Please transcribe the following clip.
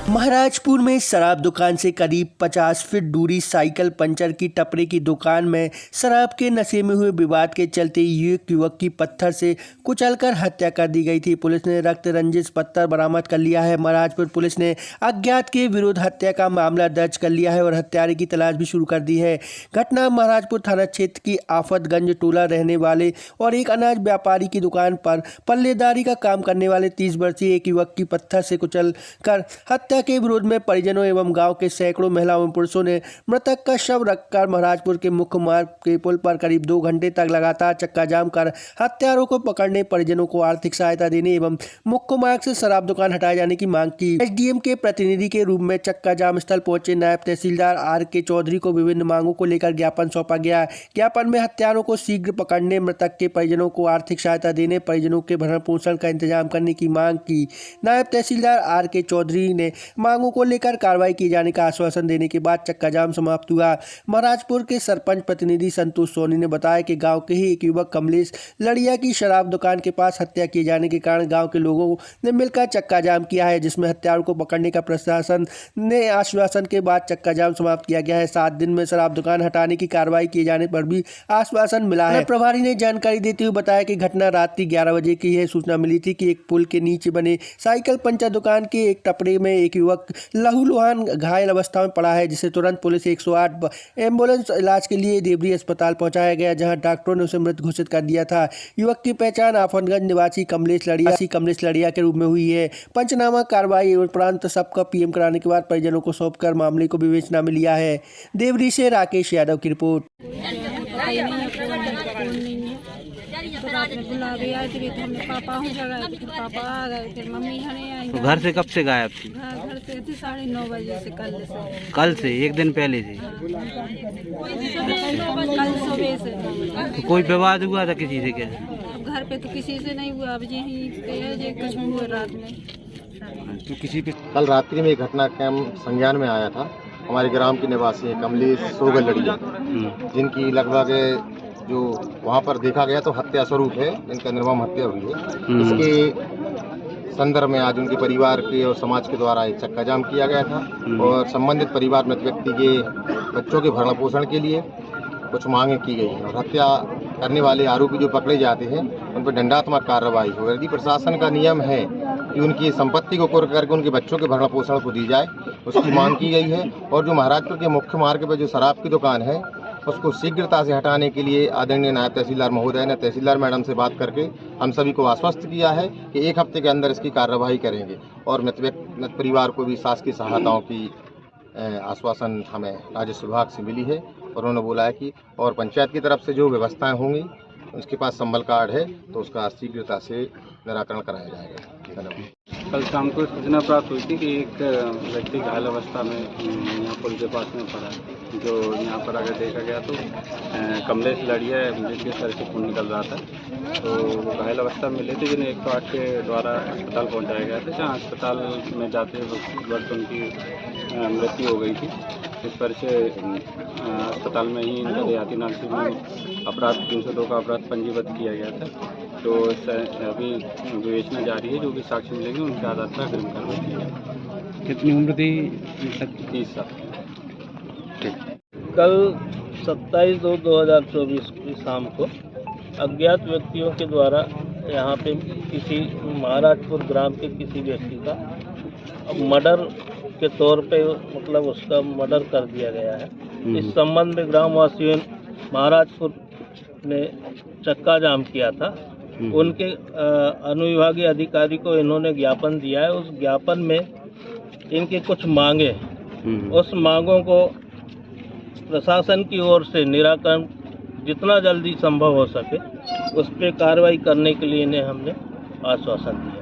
महाराजपुर में शराब दुकान से करीब 50 फीट दूरी साइकिल पंचर की टपरे की दुकान में शराब के नशे में हुए विवाद के चलते एक युवक की पत्थर से कुचलकर हत्या कर दी गई थी। पुलिस ने रक्त रंजित पत्थर बरामद कर लिया है। महाराजपुर पुलिस ने अज्ञात के विरुद्ध हत्या का मामला दर्ज कर लिया है और हत्यारे की तलाश भी शुरू कर दी है। घटना महाराजपुर थाना क्षेत्र की आफतगंज टोला रहने वाले और एक अनाज व्यापारी की दुकान पर पल्लेदारी का काम करने वाले 30 वर्षीय एक युवक की पत्थर से कुचल कर हत्या के विरोध में परिजनों एवं गांव के सैकड़ों महिलाओं एवं पुरुषों ने मृतक का शव रखकर महाराजपुर के मुख्य मार्ग के पुल पर करीब 2 घंटे तक लगातार चक्का जाम कर हत्यारों को पकड़ने, परिजनों को आर्थिक सहायता देने एवं मुख्य मार्ग से शराब दुकान हटाए जाने की मांग की। एसडीएम के प्रतिनिधि के रूप में चक्का जाम स्थल पहुंचे नायब तहसीलदार आर.के. चौधरी को विभिन्न मांगों को लेकर ज्ञापन सौंपा गया। ज्ञापन में हत्यारों को शीघ्र पकड़ने, मृतक के परिजनों को आर्थिक सहायता देने, परिजनों के भरण पोषण का इंतजाम करने की मांग की। नायब तहसीलदार आर.के. चौधरी ने मांगों को लेकर कार्रवाई किए जाने का आश्वासन देने के बाद चक्का जाम समाप्त हुआ। महाराजपुर के सरपंच प्रतिनिधि संतोष सोनी ने बताया कि गांव के ही एक युवक कमलेश लड़िया की शराब दुकान के पास हत्या किए जाने के कारण गांव के लोगों ने मिलकर चक्का जाम किया है, जिसमें हत्यारों को पकड़ने का प्रशासन ने आश्वासन के बाद चक्का जाम समाप्त किया गया है। 7 दिन में शराब दुकान हटाने की कार्रवाई किए जाने पर भी आश्वासन मिला है। प्रभारी ने जानकारी देते हुए बताया कि घटना रात्रि 11 बजे की है। सूचना मिली थी कि एक पुल के नीचे बने साइकिल पंचर दुकान के एक टपरे में एक युवक लहूलुहान घायल अवस्था में पड़ा है, जिसे तुरंत पुलिस 108 एम्बुलेंस इलाज के लिए देवरी अस्पताल पहुंचाया गया, जहां डॉक्टरों ने उसे मृत घोषित कर दिया था। युवक की पहचान आफतगंज निवासी कमलेश लड़िया के रूप में हुई है। पंचनामा कार्रवाई उपरांत सबका पीएम कराने के बाद परिजनों को सौंपकर मामले को विवेचना में लिया है। देवरी से राकेश यादव की रिपोर्ट। तो रात में बुला भी आई थी, हमने पापा हूँ जगह, फिर पापा आ गए, फिर मम्मी हने आई। तो घर से कब से गायब थी? घर से थी 9:30 बजे से। कल से एक दिन पहले से? कल सुबह से। तो कोई विवाद हुआ था किसी से? क्या घर पे तो किसी से नहीं हुआ, अब यहीं पे है जो कुछ हुआ रात में। तो किसी पे कल रात्रि में एक घटना संज्ञान में आया था। हमारे ग्राम की निवासी है कमलेश सोगल लड़िया, जिनकी लगभग जो वहाँ पर देखा गया तो हत्या स्वरूप है, इनका निर्मम हत्या हुई है। इसके संदर्भ में आज उनके परिवार के और समाज के द्वारा एक चक्का जाम किया गया था और संबंधित परिवार मृत व्यक्ति के बच्चों के भरण पोषण के लिए कुछ मांगे की गई हैं और हत्या करने वाले आरोपी जो पकड़े जाते हैं उन पर दंडात्मक कार्रवाई हो। यदि प्रशासन का नियम है कि उनकी संपत्ति को कुर्क करके उनके बच्चों के भरण पोषण को दी जाए, उसकी मांग की गई है। और जो महाराजपुर के मुख्य मार्ग पर जो शराब की दुकान है उसको शीघ्रता से हटाने के लिए आदरणीय नायब तहसीलदार महोदय ने तहसीलदार मैडम से बात करके हम सभी को आश्वस्त किया है कि 1 हफ्ते के अंदर इसकी कार्रवाई करेंगे। और मृत परिवार को भी शासकीय सहायताओं की आश्वासन हमें राजस्व विभाग से मिली है और उन्होंने बोला है कि और पंचायत की तरफ से जो व्यवस्थाएं होंगी, उसके पास संबल कार्ड है तो उसका शीघ्रता से निराकरण कराया जाएगा। धन्यवाद। कल शाम को सूचना प्राप्त हुई थी कि एक व्यक्ति घायल अवस्था में यहाँ पुल के पास में पड़ा है। जो यहाँ पर अगर देखा गया तो कमलेश लड़िया जिसके सर से खून निकल रहा था, तो घायल अवस्था में मिले थे, जिन्हें 108 के द्वारा अस्पताल पहुँचाया गया था, जहाँ अस्पताल में जाते वक्त उनकी मृत्यु हो गई थी। इस पर से अस्पताल में ही इनका देहाती नागरिक में अपराध 302 का अपराध पंजीबद्ध किया गया था। तो अभी विवेचना जारी है, जो भी साक्ष्य मिलेंगे उनके आधार पर अग्रिम कार्रवाई की जाएगी। कितनी उम्र थी? 30 साल। कल 27/2/2024 की शाम को अज्ञात व्यक्तियों के द्वारा यहाँ पे किसी महाराजपुर ग्राम के किसी व्यक्ति का मर्डर के तौर पे मतलब उसका मर्डर कर दिया गया है। इस संबंध में ग्रामवासियों महाराजपुर ने चक्का जाम किया था। उनके अनुविभागीय अधिकारी को इन्होंने ज्ञापन दिया है। उस ज्ञापन में इनके कुछ मांगे, उस मांगों को प्रशासन की ओर से निराकरण जितना जल्दी संभव हो सके उस पर कार्रवाई करने के लिए इन्हें हमने आश्वासन दिया।